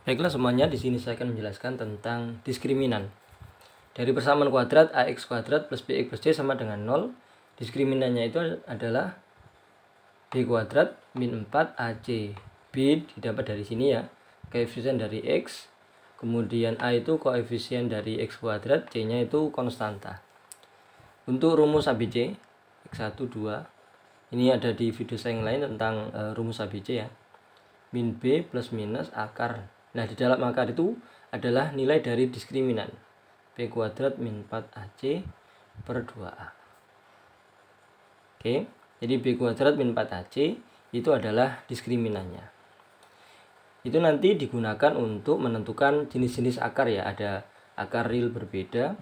Baiklah semuanya, di sini saya akan menjelaskan tentang diskriminan. Dari persamaan kuadrat ax kuadrat plus bx plus c sama dengan 0, diskriminannya itu adalah b kuadrat min 4 ac. B didapat dari sini ya, koefisien dari x, kemudian a itu koefisien dari x kuadrat, c nya itu konstanta. Untuk rumus ABC x1 2, ini ada di video saya yang lain tentang rumus ABC ya, min b plus minus akar. Nah, di dalam akar itu adalah nilai dari diskriminan b kuadrat min 4ac per 2a. Oke, jadi b kuadrat min 4ac itu adalah diskriminannya. Itu nanti digunakan untuk menentukan jenis-jenis akar ya. Ada akar real berbeda,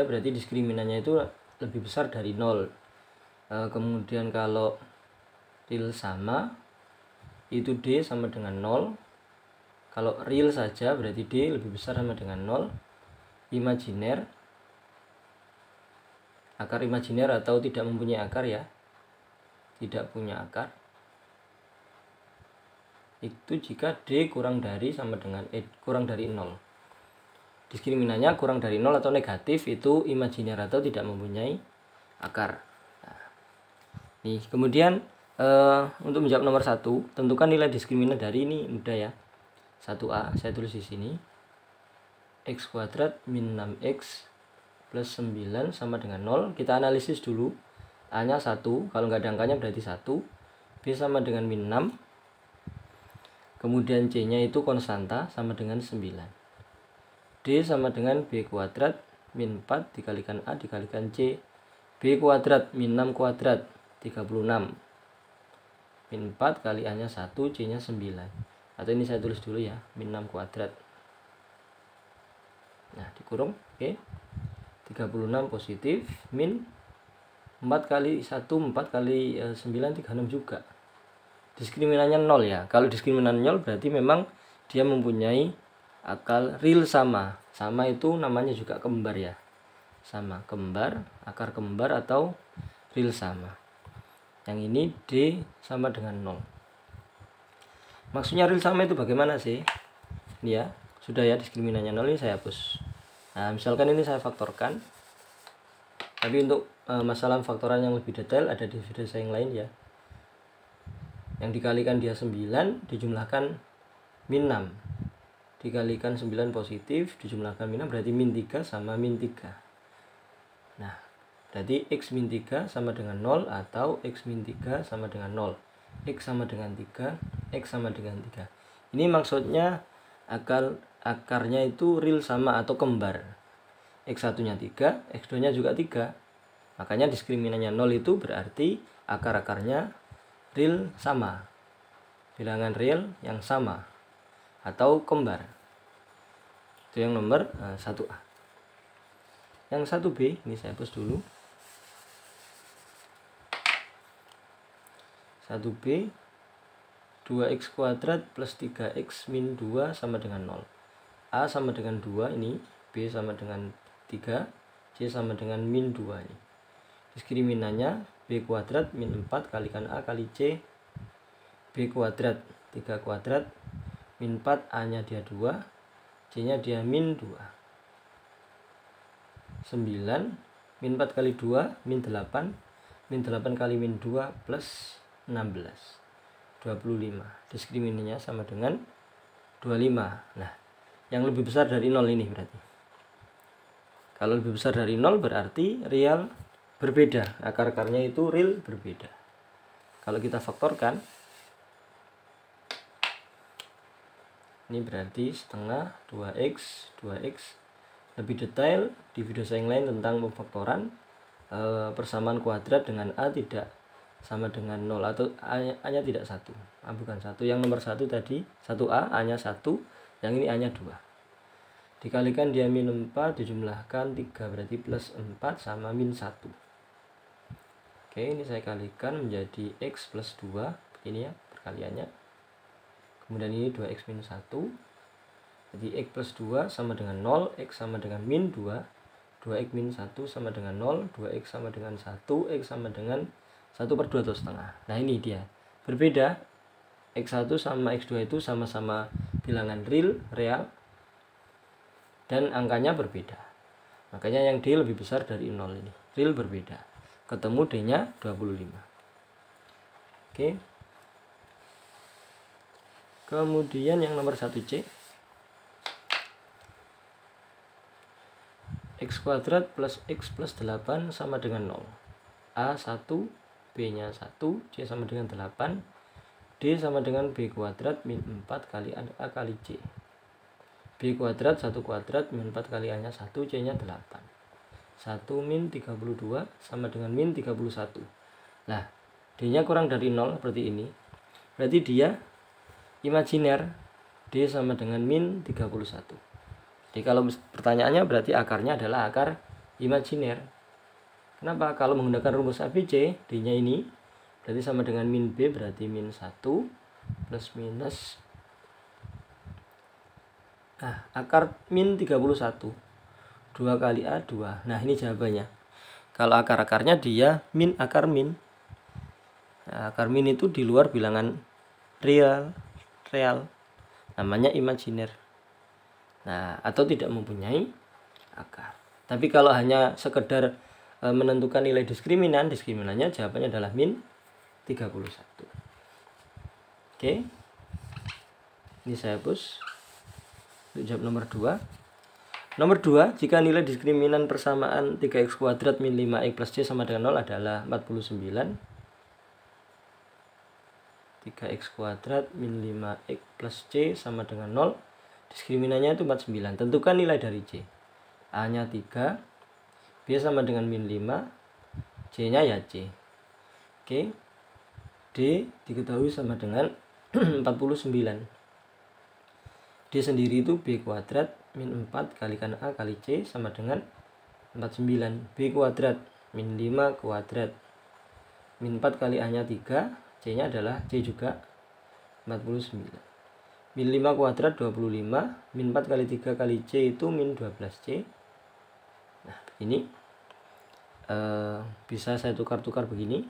berarti diskriminannya itu lebih besar dari 0. Kemudian kalau real sama, itu D sama dengan 0. Kalau real saja berarti D lebih besar sama dengan 0. Imajiner, akar imajiner atau tidak mempunyai akar ya, tidak punya akar, itu jika D kurang dari sama dengan kurang dari 0. Diskriminannya kurang dari 0 atau negatif, itu imajiner atau tidak mempunyai akar. Nah, nih kemudian untuk menjawab nomor 1, tentukan nilai diskriminan dari ini mudah ya. 1a saya tulis di sini, x kuadrat min 6x plus 9 sama dengan 0. Kita analisis dulu. A nya 1, kalau nggak ada angkanya berarti 1. B sama dengan min 6. Kemudian C nya itu konstanta sama dengan 9. D sama dengan b kuadrat min 4 dikalikan A dikalikan C. B kuadrat min 6 kuadrat 36. Min 4 kali A nya 1, C nya 9. Atau ini saya tulis dulu ya, min 6 kuadrat. Nah, dikurung, oke. 36 positif, min 4 kali 1, 4 kali 9, 36 juga. Diskriminannya 0 ya. Kalau diskriminan 0 berarti memang dia mempunyai akar real sama. Sama itu namanya juga kembar ya. Sama, kembar, akar kembar atau real sama. Yang ini D sama dengan 0. Maksudnya real sama itu bagaimana sih? Ini ya, sudah ya, diskriminannya 0, ini saya hapus. Nah, misalkan ini saya faktorkan. Tapi untuk masalah faktoran yang lebih detail ada di video saya yang lain ya. Yang dikalikan dia 9 dijumlahkan min 6. Dikalikan 9 positif dijumlahkan min 6 berarti min 3 sama min 3. Nah, berarti x min 3 sama dengan 0 atau x min 3 sama dengan 0. X sama dengan 3, X sama dengan 3. Ini maksudnya akarnya itu real sama atau kembar. X1 nya 3, X2 nya juga 3. Makanya diskriminannya 0 itu berarti akar-akarnya real sama. Bilangan real yang sama atau kembar. Itu yang nomor 1A. Yang 1B, ini saya hapus dulu. 1B, 2x kuadrat plus 3x min 2 sama dengan 0. A sama dengan 2 ini, B sama dengan 3, C sama dengan min 2 ini. Diskriminannya B kuadrat min 4 kalikan A kali C. B kuadrat 3 kuadrat min 4, A nya dia 2, C nya dia min 2. 9 min 4 kali 2 min 8, min 8 kali min 2 plus 16, 25. Diskriminannya sama dengan 25. Nah, yang lebih besar dari 0 ini berarti. Kalau lebih besar dari 0 berarti real berbeda. Akar-akarnya itu real berbeda. Kalau kita faktorkan, ini berarti setengah 2x, 2x. Lebih detail di video saya yang lain tentang pemfaktoran persamaan kuadrat dengan A tidak sama dengan 0 atau A nya tidak 1. A bukan 1. Yang nomor 1 tadi 1A, A nya 1. Yang ini A nya 2. Dikalikan dia min 4 dijumlahkan 3 berarti plus 4 sama min 1. Oke, ini saya kalikan menjadi X plus 2. Ini ya perkaliannya. Kemudian ini 2X minus 1. Jadi X plus 2 sama dengan 0. X sama dengan min 2. 2X min 1 sama dengan 0. 2X sama dengan 1. X sama dengan 1/2 atau setengah. Nah ini dia, berbeda. X1 sama X2 itu sama-sama bilangan real, dan angkanya berbeda. Makanya yang D lebih besar dari 0 ini. Real berbeda. Ketemu D-nya 25. Oke. Kemudian yang nomor 1C. X kuadrat plus X plus 8 sama dengan 0. A1, B-nya 1, C sama dengan 8, D sama dengan B kuadrat min 4 kali A kali C. B kuadrat 1 kuadrat min 4 kali A-nya 1, C-nya 8. 1 min 32 sama dengan min 31. Nah, D-nya kurang dari 0 seperti ini. Berarti dia imajiner. D sama dengan min 31. Jadi kalau pertanyaannya berarti akarnya adalah akar imajiner. Kenapa? Kalau menggunakan rumus ABC, D-nya ini berarti sama dengan min B, berarti min 1 plus minus. Nah, akar min 31. 2 kali A, 2. Nah, ini jawabannya. Kalau akar-akarnya dia min akar min. Nah, akar min itu di luar bilangan real. Namanya imajiner. Nah, atau tidak mempunyai akar. Tapi kalau hanya sekedar menentukan nilai diskriminannya jawabannya adalah min 31. Oke. Ini saya hapus. Untuk jawab nomor 2. Nomor 2, jika nilai diskriminan persamaan 3x kuadrat min 5x plus C sama dengan 0 adalah 49. 3x kuadrat min 5x plus C sama dengan 0. Diskriminannya itu 49. Tentukan nilai dari C. A-nya 3, B sama dengan min 5, C-nya ya C. Oke. D diketahui sama dengan 49. D sendiri itu B kuadrat min 4 kalikan A kali C sama dengan 49. B kuadrat min 5 kuadrat min 4 kali A nya 3, C nya adalah C juga 49. Min 5 kuadrat 25, min 4 kali 3 kali C itu min 12C. Nah ini bisa saya tukar-tukar begini.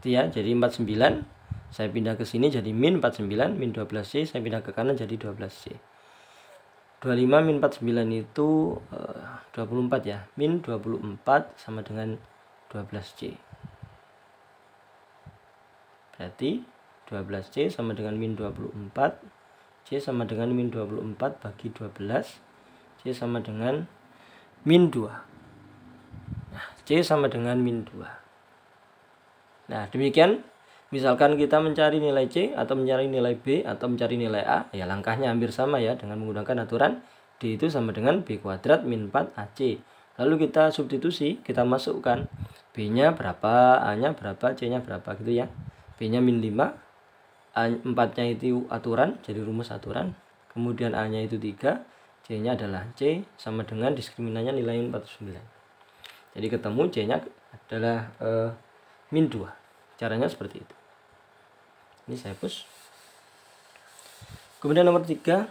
Ya, jadi 49 saya pindah ke sini jadi min 49, min 12C, saya pindah ke kanan jadi 12C. 25 min 49 itu 24 ya, min 24 sama dengan 12C. Berarti 12C sama dengan min 24, C sama dengan min 24 bagi 12, C sama dengan min 2. Nah, C sama dengan min 2. Nah, demikian. Misalkan kita mencari nilai C atau mencari nilai B atau mencari nilai A, ya langkahnya hampir sama ya, dengan menggunakan aturan D itu sama dengan B kuadrat min 4 AC. Lalu kita substitusi, kita masukkan B-nya berapa, A-nya berapa, C-nya berapa gitu ya. B-nya min 5, 4-nya itu aturan, jadi rumus aturan. Kemudian A-nya itu 3, C-nya adalah C sama dengan diskriminannya nilai 49. Jadi ketemu C-nya adalah min 2. Caranya seperti itu. Ini saya hapus. Kemudian nomor 3.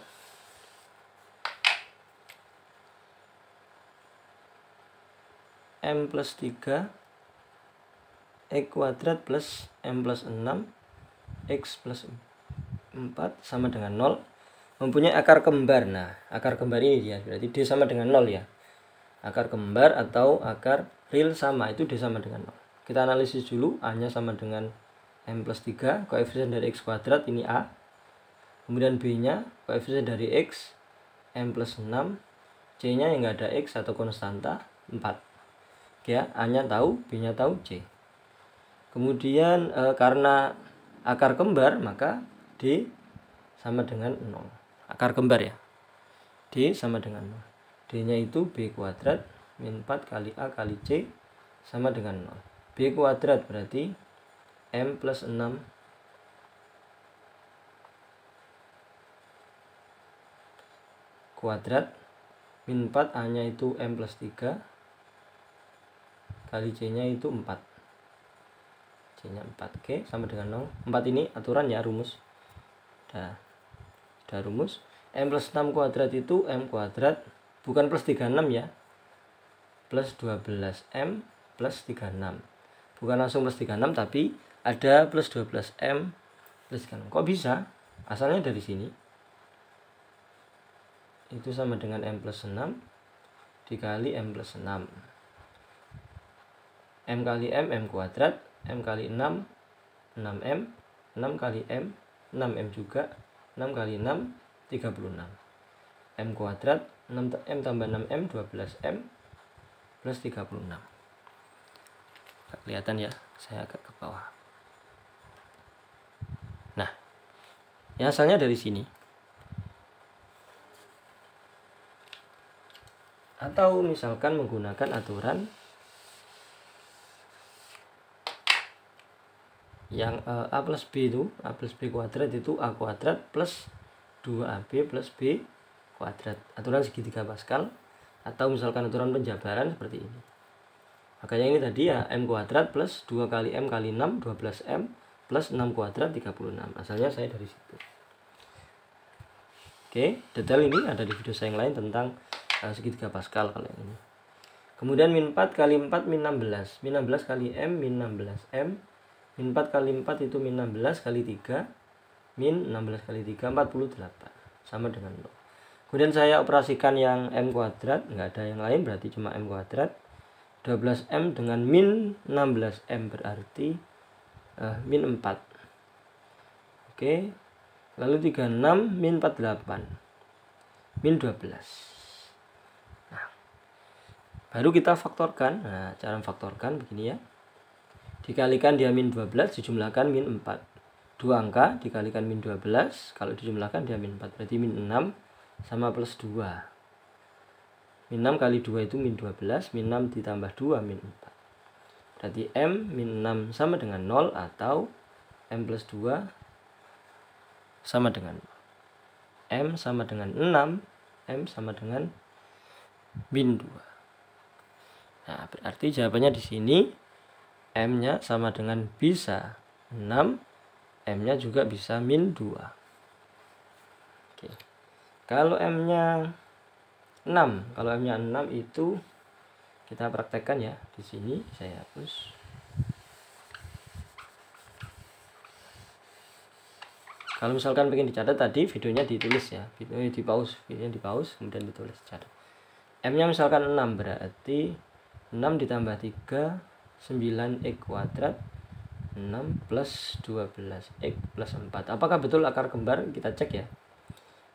M plus 3 X kuadrat plus M plus 6 X plus 4 sama dengan 0. Mempunyai akar kembar. Nah, akar kembar ini dia. Berarti D sama dengan 0 ya. Akar kembar atau akar real sama, itu D sama dengan 0. Kita analisis dulu. A-nya sama dengan M plus 3, koefisien dari X kuadrat, ini A. Kemudian B-nya, koefisien dari X, M plus 6. C-nya yang nggak ada X atau konstanta, 4. Ya, A-nya tahu, B-nya tahu, C. Kemudian karena akar kembar, maka D sama dengan 0. Akar kembar ya. D sama dengan 0. D-nya itu B kuadrat min 4 kali A kali C sama dengan 0. B kuadrat berarti M plus 6 kuadrat min 4, A-nya itu M plus 3 kali C-nya itu 4. C-nya 4. Oke, sama dengan 0. 4 ini aturan ya, rumus. Sudah rumus. M plus 6 kuadrat itu M kuadrat, bukan plus 36 ya. plus 12M plus 36. Bukan langsung plus 36 tapi ada plus 12M plus 36. Kok bisa? Asalnya dari sini. Itu sama dengan M plus 6 dikali M plus 6. M kali M kuadrat. M kali 6, 6M. 6 kali M, 6M juga. 6 kali 6, 36. M kuadrat, 6M tambah 6M, 12M plus 36. Nggak kelihatan ya, saya agak ke bawah. Nah, ya asalnya dari sini. Atau misalkan menggunakan aturan yang A plus B itu, A plus B kuadrat itu A kuadrat plus 2AB plus B kuadrat. Aturan segitiga Pascal, atau misalkan aturan penjabaran seperti ini. Makanya ini tadi ya M kuadrat plus 2 kali M kali 6, 12M plus 6 kuadrat 36. Asalnya saya dari situ. Oke, detail ini ada di video saya yang lain tentang segitiga Pascal kalau ini. Kemudian min 4 kali 4 min 16. Min 16 kali M min 16M. Min 4 kali 4 itu min 16 kali 3. Min 16 kali 3 48. Sama dengan 0. Kemudian saya operasikan yang M kuadrat. Nggak ada yang lain berarti cuma M kuadrat. 12M dengan min 16M berarti min 4. Oke. Lalu 36 min 48. Min 12. Nah, baru kita faktorkan. Nah, cara faktorkan begini ya. Dikalikan dia min 12, dijumlahkan min 4. 2 angka dikalikan min 12, kalau dijumlahkan dia min 4. Berarti min 6 sama plus 2. Min 6 kali 2 itu min 12, min 6 ditambah 2 min 4. Berarti M min 6 sama dengan 0 atau M plus 2 sama dengan 0. M sama dengan 6, M sama dengan min 2. Nah, berarti jawabannya di sini M-nya sama dengan bisa 6, M-nya juga bisa min 2. Oke. Kalau M-nya 6, kalau M-nya 6 itu kita praktekkan ya. Di sini saya hapus. Kalau misalkan pengen dicatat tadi, videonya ditulis ya. Videonya di pause, kemudian ditulis catat. M-nya misalkan 6 berarti 6 ditambah 3 9x kuadrat 6 plus 12x plus 4. Apakah betul akar kembar? Kita cek ya.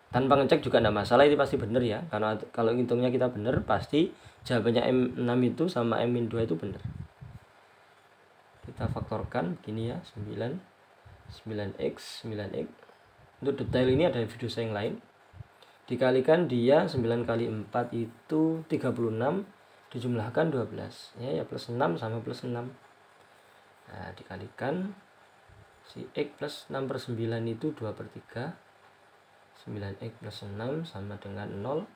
Tanpa ngecek juga tidak masalah, ini pasti benar ya. Karena kalau ngitungnya kita benar, pasti jawabannya M6 itu sama M-2 itu benar. Kita faktorkan begini ya, 9x. Untuk detail ini ada video saya yang lain. Dikalikan dia 9 kali 4 itu 36. Dijumlahkan 12 ya plus 6 sama plus 6. Nah, dikalikan si X plus 6 per 9 itu 2 per 3. 9x plus 6 sama dengan 0.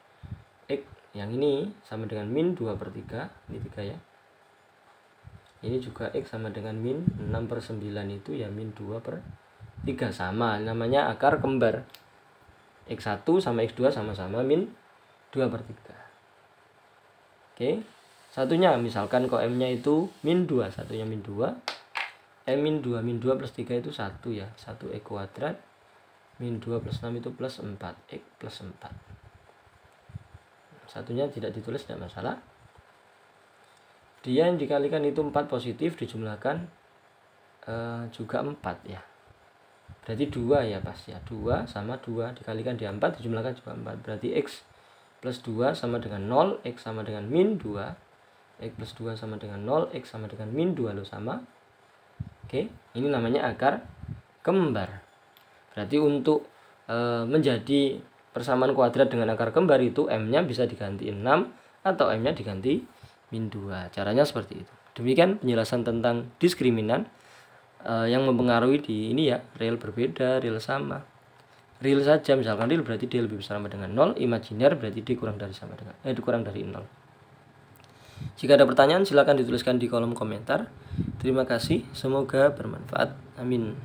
X yang ini sama dengan min 2 per 3. Ini 3 ya. Ini juga X sama dengan min 6 per 9 itu ya min 2 per 3. Sama, namanya akar kembar. X1 sama X2 sama-sama min 2 per 3. Oke, satunya misalkan kok M-nya itu min 2, satunya min 2. M min 2 plus 3 itu 1 ya, 1x kuadrat. Min 2 plus 6 itu plus 4x plus 4. Satunya tidak ditulis tidak masalah. Dia yang dikalikan itu 4 positif, dijumlahkan juga 4 ya. Berarti 2 ya pas ya, 2 sama 2 dikalikan di 4, dijumlahkan juga 4. Berarti X plus 2 sama dengan 0, X sama dengan min 2. X plus 2 sama dengan 0, X sama dengan min 2 lo sama. Oke, ini namanya akar kembar. Berarti untuk menjadi persamaan kuadrat dengan akar kembar itu M-nya bisa diganti 6 atau M-nya diganti min 2. Caranya seperti itu. Demikian penjelasan tentang diskriminan yang mempengaruhi di ini ya, real berbeda, real sama. Real saja, misalkan real berarti D lebih besar sama dengan 0, imajiner berarti D kurang dari 0. Jika ada pertanyaan silakan dituliskan di kolom komentar. Terima kasih, semoga bermanfaat. Amin.